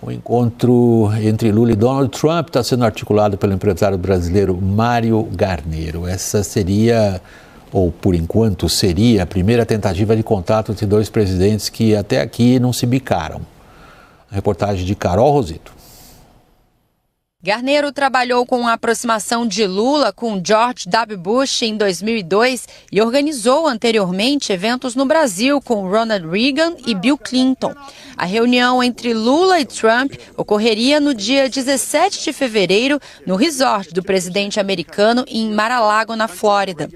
O encontro entre Lula e Donald Trump está sendo articulado pelo empresário brasileiro Mário Garneiro. Essa seria, ou por enquanto seria, a primeira tentativa de contato entre dois presidentes que até aqui não se bicaram. A reportagem de Carol Rosito. Garneiro trabalhou com a aproximação de Lula com George W. Bush em 2002 e organizou anteriormente eventos no Brasil com Ronald Reagan e Bill Clinton. A reunião entre Lula e Trump ocorreria no dia 17 de fevereiro no resort do presidente americano em Mar-a-Lago, na Flórida.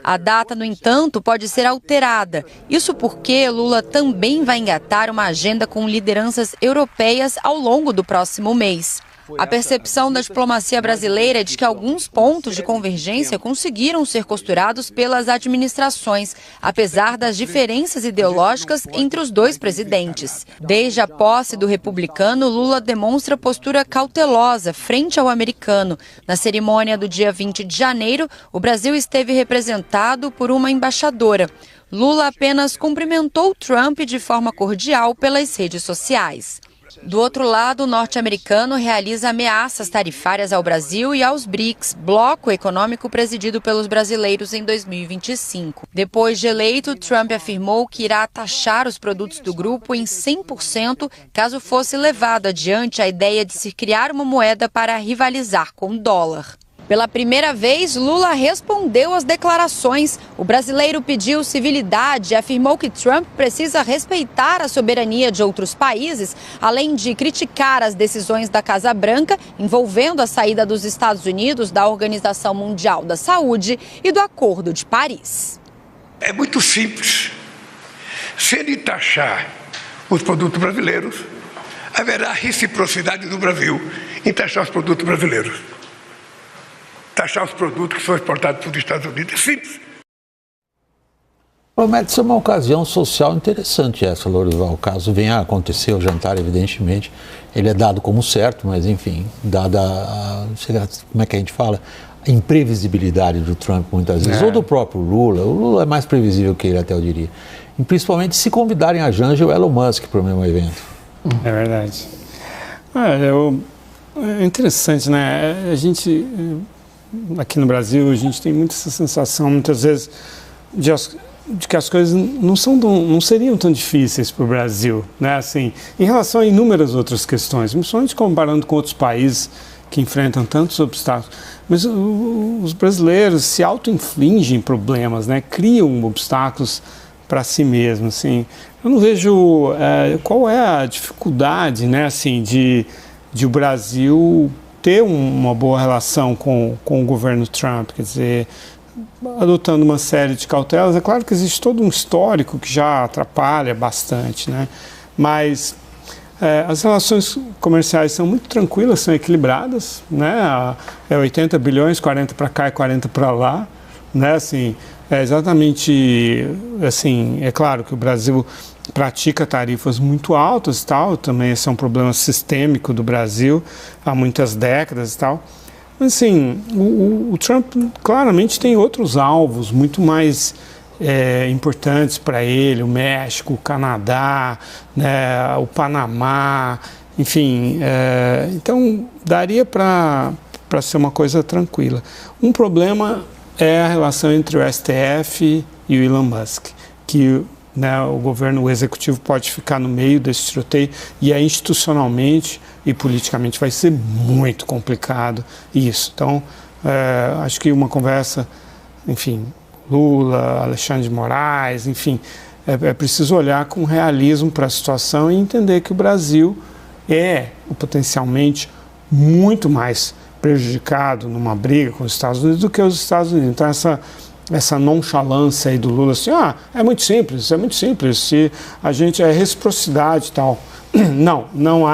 A data, no entanto, pode ser alterada. Isso porque Lula também vai engatar uma agenda com lideranças europeias ao longo do próximo mês. A percepção da diplomacia brasileira é de que alguns pontos de convergência conseguiram ser costurados pelas administrações, apesar das diferenças ideológicas entre os dois presidentes. Desde a posse do republicano, Lula demonstra postura cautelosa frente ao americano. Na cerimônia do dia 20 de janeiro, o Brasil esteve representado por uma embaixadora. Lula apenas cumprimentou Trump de forma cordial pelas redes sociais. Do outro lado, o norte-americano realiza ameaças tarifárias ao Brasil e aos BRICS, bloco econômico presidido pelos brasileiros em 2025. Depois de eleito, Trump afirmou que irá taxar os produtos do grupo em 100% caso fosse levado adiante a ideia de se criar uma moeda para rivalizar com o dólar. Pela primeira vez, Lula respondeu às declarações. O brasileiro pediu civilidade e afirmou que Trump precisa respeitar a soberania de outros países, além de criticar as decisões da Casa Branca envolvendo a saída dos Estados Unidos da Organização Mundial da Saúde e do Acordo de Paris. É muito simples. Se ele taxar os produtos brasileiros, haverá reciprocidade do Brasil em taxar os produtos brasileiros. Taxar os produtos que são exportados para os Estados Unidos. É simples. Promete ser uma ocasião social interessante essa, Lourival. Caso venha a acontecer o jantar, evidentemente, ele é dado como certo, mas enfim, dada como é que a gente fala? A imprevisibilidade do Trump muitas vezes, ou do próprio Lula. O Lula é mais previsível que ele, até eu diria. E principalmente se convidarem a Janja ou Elon Musk para o mesmo evento. É verdade. É interessante, né? A gente... Aqui no Brasil, a gente tem muita essa sensação, muitas vezes, de que as coisas não seriam tão difíceis para o Brasil, né? Assim, em relação a inúmeras outras questões, principalmente comparando com outros países que enfrentam tantos obstáculos. Mas os brasileiros se auto-infligem problemas, né? Criam obstáculos para si mesmos. Assim. Eu não vejo qual é a dificuldade, né? Assim, de o Brasil ter uma boa relação com o governo Trump, quer dizer, adotando uma série de cautelas. É claro que existe todo um histórico que já atrapalha bastante, né? Mas as relações comerciais são muito tranquilas, são equilibradas, né? É 80 bilhões, 40 para cá e 40 para lá, né? Assim, é exatamente assim, é claro que o Brasil pratica tarifas muito altas e tal, também esse é um problema sistêmico do Brasil há muitas décadas e tal. Mas assim, o Trump claramente tem outros alvos muito mais importantes para ele, o México, o Canadá, né, o Panamá, enfim, então daria para ser uma coisa tranquila. Um problema é a relação entre o STF e o Elon Musk, que o governo, o executivo pode ficar no meio desse tiroteio e aí institucionalmente e politicamente vai ser muito complicado isso. Então, acho que uma conversa, enfim, Lula, Alexandre de Moraes, enfim, é preciso olhar com realismo para a situação e entender que o Brasil é potencialmente muito mais prejudicado numa briga com os Estados Unidos do que os Estados Unidos. Então, essa nonchalância aí do Lula, assim, é muito simples, se a gente é reciprocidade e tal. Não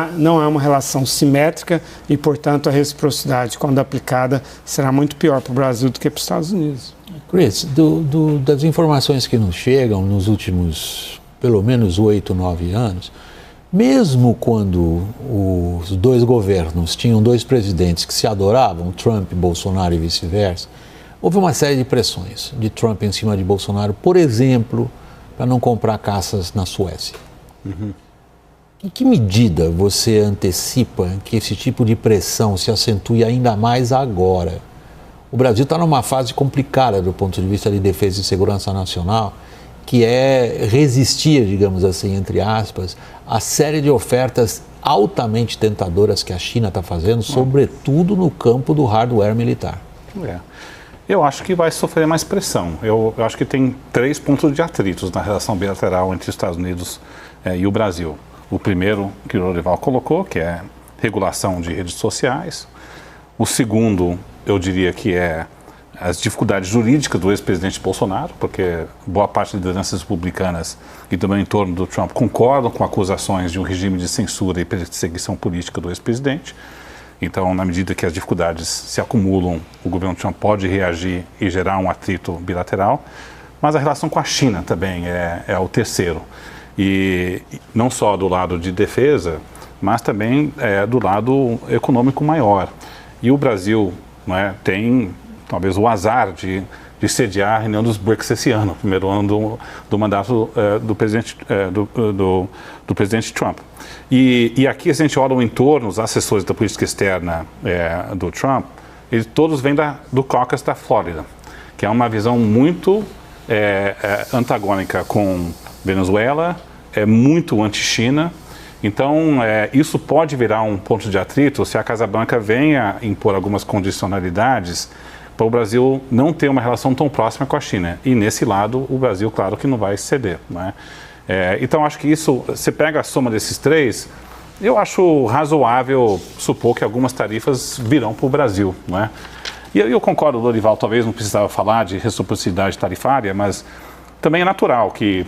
é uma relação simétrica e, portanto, a reciprocidade, quando aplicada, será muito pior para o Brasil do que para os Estados Unidos. Chris, das informações que nos chegam nos últimos, pelo menos 8, 9 anos, mesmo quando os dois governos tinham dois presidentes que se adoravam, Trump, Bolsonaro e vice-versa, houve uma série de pressões de Trump em cima de Bolsonaro, por exemplo, para não comprar caças na Suécia. Em que medida você antecipa que esse tipo de pressão se acentue ainda mais agora? O Brasil está numa fase complicada do ponto de vista de defesa e segurança nacional, que é resistir, digamos assim, entre aspas, a série de ofertas altamente tentadoras que a China está fazendo, sobretudo no campo do hardware militar. Eu acho que vai sofrer mais pressão. Eu acho que tem 3 pontos de atritos na relação bilateral entre os Estados Unidos e o Brasil. O primeiro, que o Lorival colocou, que é regulação de redes sociais. O segundo, eu diria que é as dificuldades jurídicas do ex-presidente Bolsonaro, porque boa parte das lideranças republicanas e também em torno do Trump concordam com acusações de um regime de censura e perseguição política do ex-presidente. Então, na medida que as dificuldades se acumulam, o governo Trump pode reagir e gerar um atrito bilateral. Mas a relação com a China também é o terceiro. E não só do lado de defesa, mas também do lado econômico maior. E o Brasil, não é, tem talvez o azar de sediar a reunião dos BRICS esse ano, primeiro ano do mandato do presidente Trump. E aqui a gente olha o entorno, os assessores da política externa do Trump, eles todos vêm do caucus da Flórida, que é uma visão muito antagônica com Venezuela, é muito anti-China. Então, isso pode virar um ponto de atrito se a Casa Branca venha impor algumas condicionalidades para o Brasil não ter uma relação tão próxima com a China. E nesse lado, o Brasil, claro que não vai ceder, né? Então, acho que isso, você pega a soma desses 3, eu acho razoável supor que algumas tarifas virão para o Brasil, né? E eu concordo, Lorival, talvez não precisava falar de reciprocidade tarifária, mas também é natural que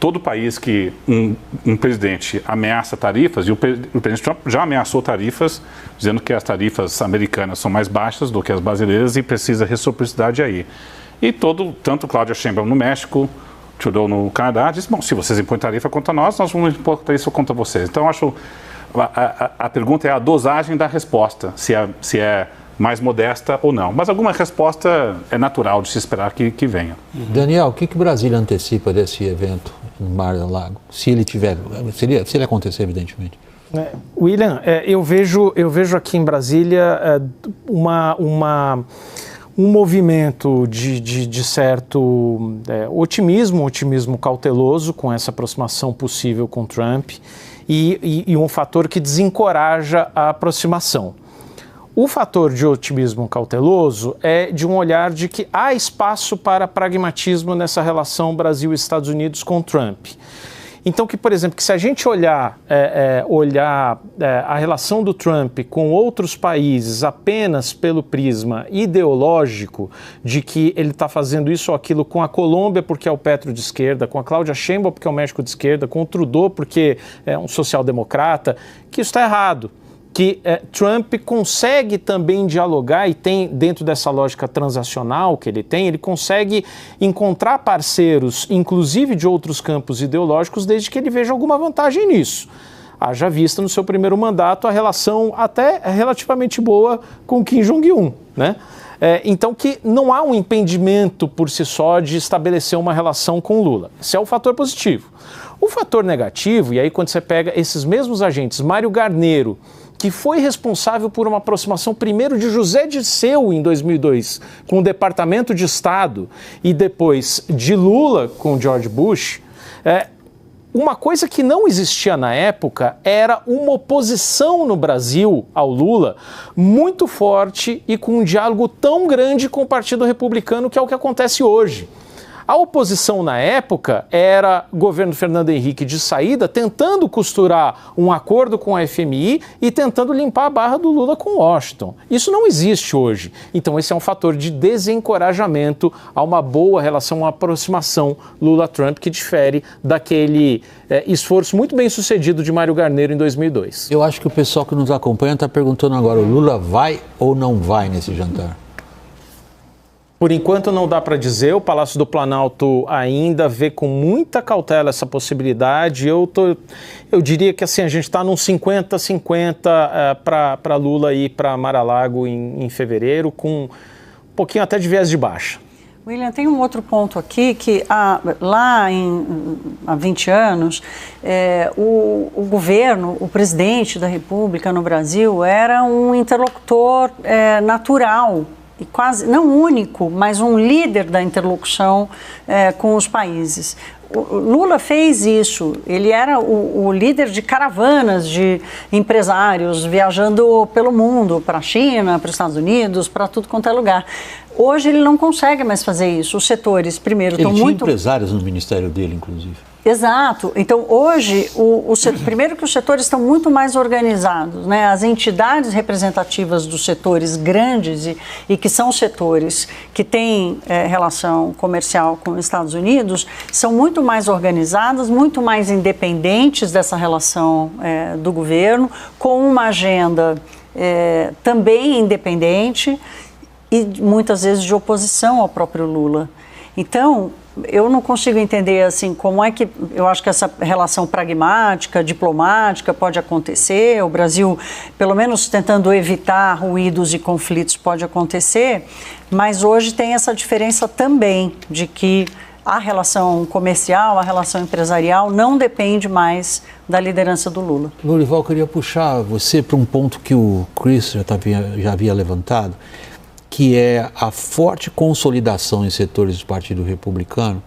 todo país que um presidente ameaça tarifas, e o presidente Trump já ameaçou tarifas, dizendo que as tarifas americanas são mais baixas do que as brasileiras e precisa reciprocidade aí. E tanto Cláudia Sheinbaum no México, Trudeau no Canadá, disse, bom, se vocês impõem tarifa contra nós vamos impor tarifa contra vocês. Então, acho a pergunta é a dosagem da resposta, se é mais modesta ou não. Mas alguma resposta é natural de se esperar que venha. Daniel, o que Brasília antecipa desse evento no Mar-a-Lago? Se ele acontecer, evidentemente. William, eu vejo aqui em Brasília um movimento de certo otimismo cauteloso com essa aproximação possível com Trump e um fator que desencoraja a aproximação. O fator de otimismo cauteloso é de um olhar de que há espaço para pragmatismo nessa relação Brasil-Estados Unidos com Trump. Então, por exemplo, que se a gente olhar a relação do Trump com outros países apenas pelo prisma ideológico de que ele está fazendo isso ou aquilo com a Colômbia porque é o Petro de esquerda, com a Cláudia Sheinbaum porque é o México de esquerda, com o Trudeau porque é um social-democrata, que isso está errado. Que Trump consegue também dialogar e tem, dentro dessa lógica transacional que ele consegue encontrar parceiros, inclusive de outros campos ideológicos, desde que ele veja alguma vantagem nisso. Haja vista no seu primeiro mandato a relação até relativamente boa com Kim Jong-un, né? Então que não há um impedimento por si só de estabelecer uma relação com Lula. Esse é o fator positivo. O fator negativo, e aí quando você pega esses mesmos agentes, Mário Garneiro, que foi responsável por uma aproximação primeiro de José Dirceu em 2002 com o Departamento de Estado e depois de Lula com George Bush, uma coisa que não existia na época era uma oposição no Brasil ao Lula muito forte e com um diálogo tão grande com o Partido Republicano, que é o que acontece hoje. A oposição na época era o governo Fernando Henrique de saída, tentando costurar um acordo com a FMI e tentando limpar a barra do Lula com Washington. Isso não existe hoje. Então esse é um fator de desencorajamento a uma boa relação, uma aproximação Lula-Trump, que difere daquele esforço muito bem sucedido de Mário Garneiro em 2002. Eu acho que o pessoal que nos acompanha está perguntando agora, o Lula vai ou não vai nesse jantar? Por enquanto não dá para dizer, o Palácio do Planalto ainda vê com muita cautela essa possibilidade. Eu diria que assim, a gente está num 50-50 para Lula ir para Mar-a-Lago em fevereiro, com um pouquinho até de viés de baixa. William, tem um outro ponto aqui que há 20 anos, o governo, o presidente da República no Brasil era um interlocutor natural e quase, não único, mas um líder da interlocução com os países. O Lula fez isso, ele era o líder de caravanas de empresários viajando pelo mundo, para a China, para os Estados Unidos, para tudo quanto é lugar. Hoje ele não consegue mais fazer isso. Os setores, primeiro, estão muito... Ele tinha empresários no ministério dele, inclusive. Exato. Então, hoje, primeiro que os setores estão muito mais organizados, né? As entidades representativas dos setores grandes e que são setores que têm relação comercial com os Estados Unidos, são muito mais organizadas, muito mais independentes dessa relação do governo, com uma agenda também independente e muitas vezes de oposição ao próprio Lula. Então, eu não consigo entender assim como é que eu acho que essa relação pragmática, diplomática pode acontecer. O Brasil, pelo menos tentando evitar ruídos e conflitos, pode acontecer, mas hoje tem essa diferença também de que a relação comercial, a relação empresarial não depende mais da liderança do Lula. Lourival, eu queria puxar você para um ponto que o Chris já havia levantado, que é a forte consolidação em setores do Partido Republicano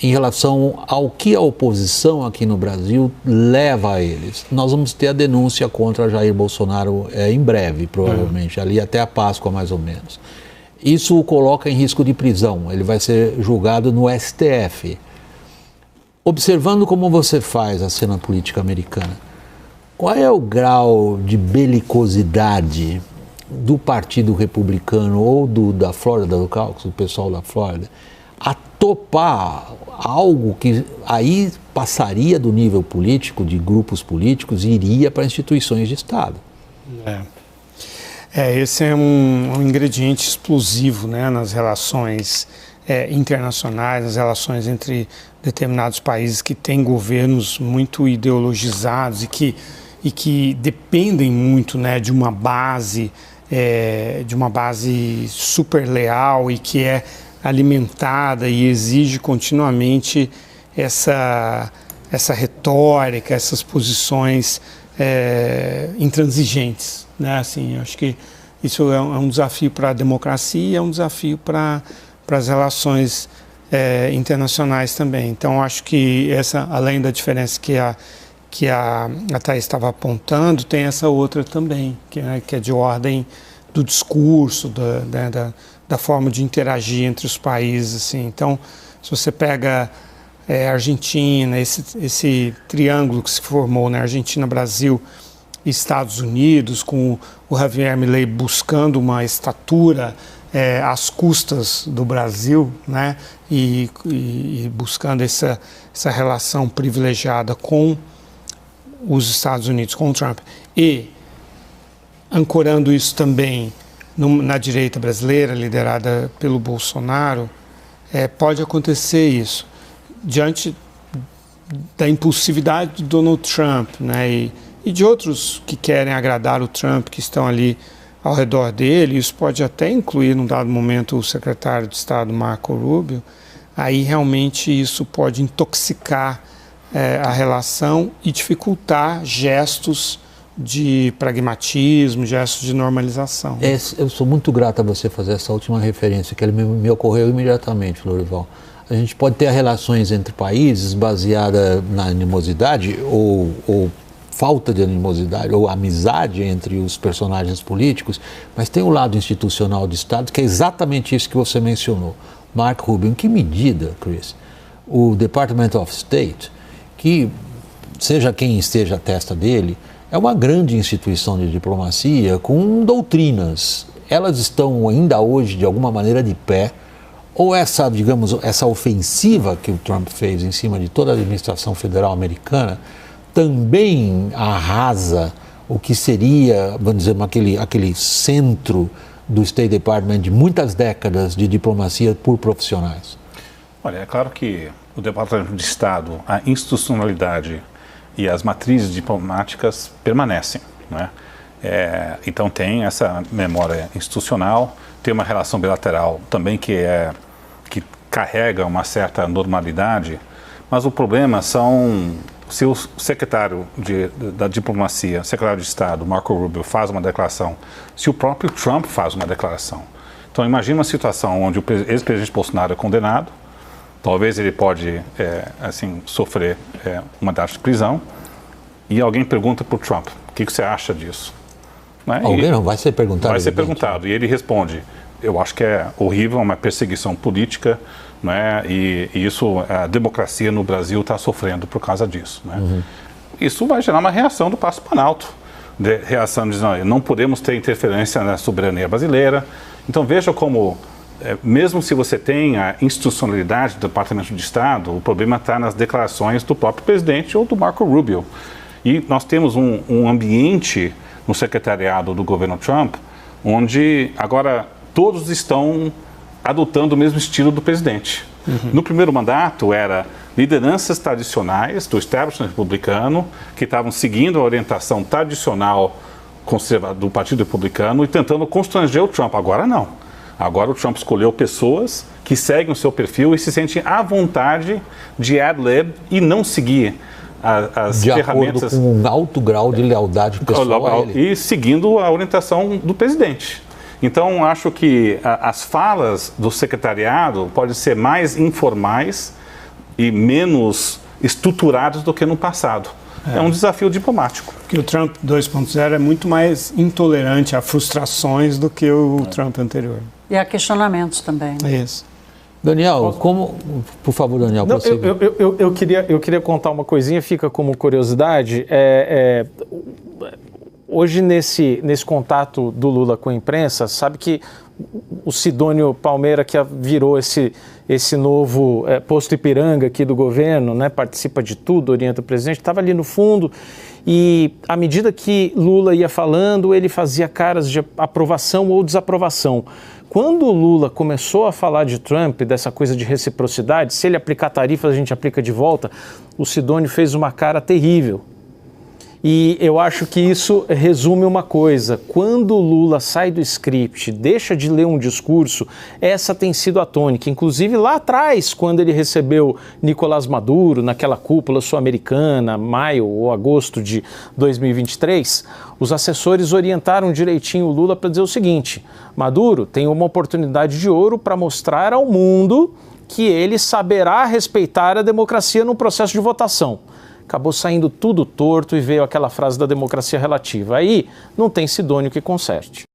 em relação ao que a oposição aqui no Brasil leva a eles. Nós vamos ter a denúncia contra Jair Bolsonaro em breve, provavelmente, ali até a Páscoa, mais ou menos. Isso o coloca em risco de prisão, ele vai ser julgado no STF. Observando como você faz a cena política americana, qual é o grau de belicosidade do Partido Republicano ou da Flórida, do Caucus, do pessoal da Flórida, a topar algo que aí passaria do nível político, de grupos políticos, e iria para instituições de Estado? Esse é um ingrediente explosivo, né, nas relações internacionais, nas relações entre determinados países que têm governos muito ideologizados e que dependem muito, né, de uma base super leal e que é alimentada e exige continuamente essa retórica, essas posições intransigentes, né? Assim, acho que isso é um desafio para a democracia, é um desafio para as relações internacionais também. Então, acho que além da diferença que a Thaís estava apontando, tem essa outra também, que é de ordem do discurso, da forma de interagir entre os países. Assim. Então, se você pega a Argentina, esse triângulo que se formou, né, Argentina, Brasil e Estados Unidos, com o Javier Milei buscando uma estatura às custas do Brasil, né, e buscando essa relação privilegiada com os Estados Unidos, com o Trump, e ancorando isso também na direita brasileira, liderada pelo Bolsonaro, pode acontecer isso. Diante da impulsividade do Donald Trump, né, e de outros que querem agradar o Trump, que estão ali ao redor dele, isso pode até incluir, num dado momento, o secretário de Estado, Marco Rubio, aí realmente isso pode intoxicar a relação e dificultar gestos de pragmatismo, gestos de normalização. Eu sou muito grato a você fazer essa última referência, que me ocorreu imediatamente, Lourival. A gente pode ter relações entre países baseada na animosidade ou falta de animosidade ou amizade entre os personagens políticos, mas tem o lado institucional do Estado, que é exatamente isso que você mencionou. Marco Rubio, em que medida, Chris, o Department of State, que seja quem esteja à testa dele, é uma grande instituição de diplomacia com doutrinas. Elas estão ainda hoje, de alguma maneira, de pé, ou essa ofensiva que o Trump fez em cima de toda a administração federal americana também arrasa o que seria, vamos dizer, aquele centro do State Department de muitas décadas de diplomacia por profissionais? Olha, é claro que o Departamento de Estado, a institucionalidade e as matrizes diplomáticas permanecem, né? Então tem essa memória institucional, tem uma relação bilateral também que carrega uma certa normalidade, mas o problema são se o secretário da diplomacia, secretário de Estado, Marco Rubio, faz uma declaração, se o próprio Trump faz uma declaração. Então imagina uma situação onde o ex-presidente Bolsonaro é condenado, talvez ele pode sofrer uma data de prisão, e alguém pergunta para o Trump, o que você acha disso? Né? Alguém não vai ser perguntado. Vai ser perguntado, e ele responde, eu acho que é horrível, uma perseguição política, né? E isso, a democracia no Brasil está sofrendo por causa disso. Né? Isso vai gerar uma reação do Palácio Planalto, reação de não podemos ter interferência na soberania brasileira. Então veja como, mesmo se você tem a institucionalidade do Departamento de Estado, o problema está nas declarações do próprio presidente ou do Marco Rubio. E nós temos um ambiente no secretariado do governo Trump, onde agora todos estão adotando o mesmo estilo do presidente. No primeiro mandato era lideranças tradicionais do establishment republicano que estavam seguindo a orientação tradicional do Partido Republicano e tentando constranger o Trump. Agora não. Agora o Trump escolheu pessoas que seguem o seu perfil e se sentem à vontade de ad-lib e não seguir as ferramentas... De acordo com um alto grau de lealdade pessoal a ele. E seguindo a orientação do presidente. Então, acho que as falas do secretariado podem ser mais informais e menos estruturadas do que no passado. É um desafio diplomático. Porque o Trump 2.0 é muito mais intolerante a frustrações do que o Trump anterior. E a questionamentos também. É isso. Daniel, por favor, Daniel, não, eu queria contar uma coisinha, fica como curiosidade. Hoje, nesse contato do Lula com a imprensa, sabe que o Sidônio Palmeira, que virou esse novo posto Ipiranga aqui do governo, né, participa de tudo, orienta o presidente, estava ali no fundo e, à medida que Lula ia falando, ele fazia caras de aprovação ou desaprovação. Quando o Lula começou a falar de Trump, dessa coisa de reciprocidade, se ele aplicar tarifas, a gente aplica de volta, o Sidônio fez uma cara terrível. E eu acho que isso resume uma coisa, quando o Lula sai do script, deixa de ler um discurso, essa tem sido a tônica. Inclusive lá atrás, quando ele recebeu Nicolás Maduro, naquela cúpula sul-americana, maio ou agosto de 2023, os assessores orientaram direitinho o Lula para dizer o seguinte: Maduro tem uma oportunidade de ouro para mostrar ao mundo que ele saberá respeitar a democracia no processo de votação. Acabou saindo tudo torto e veio aquela frase da democracia relativa. Aí não tem Sidônio que conserte.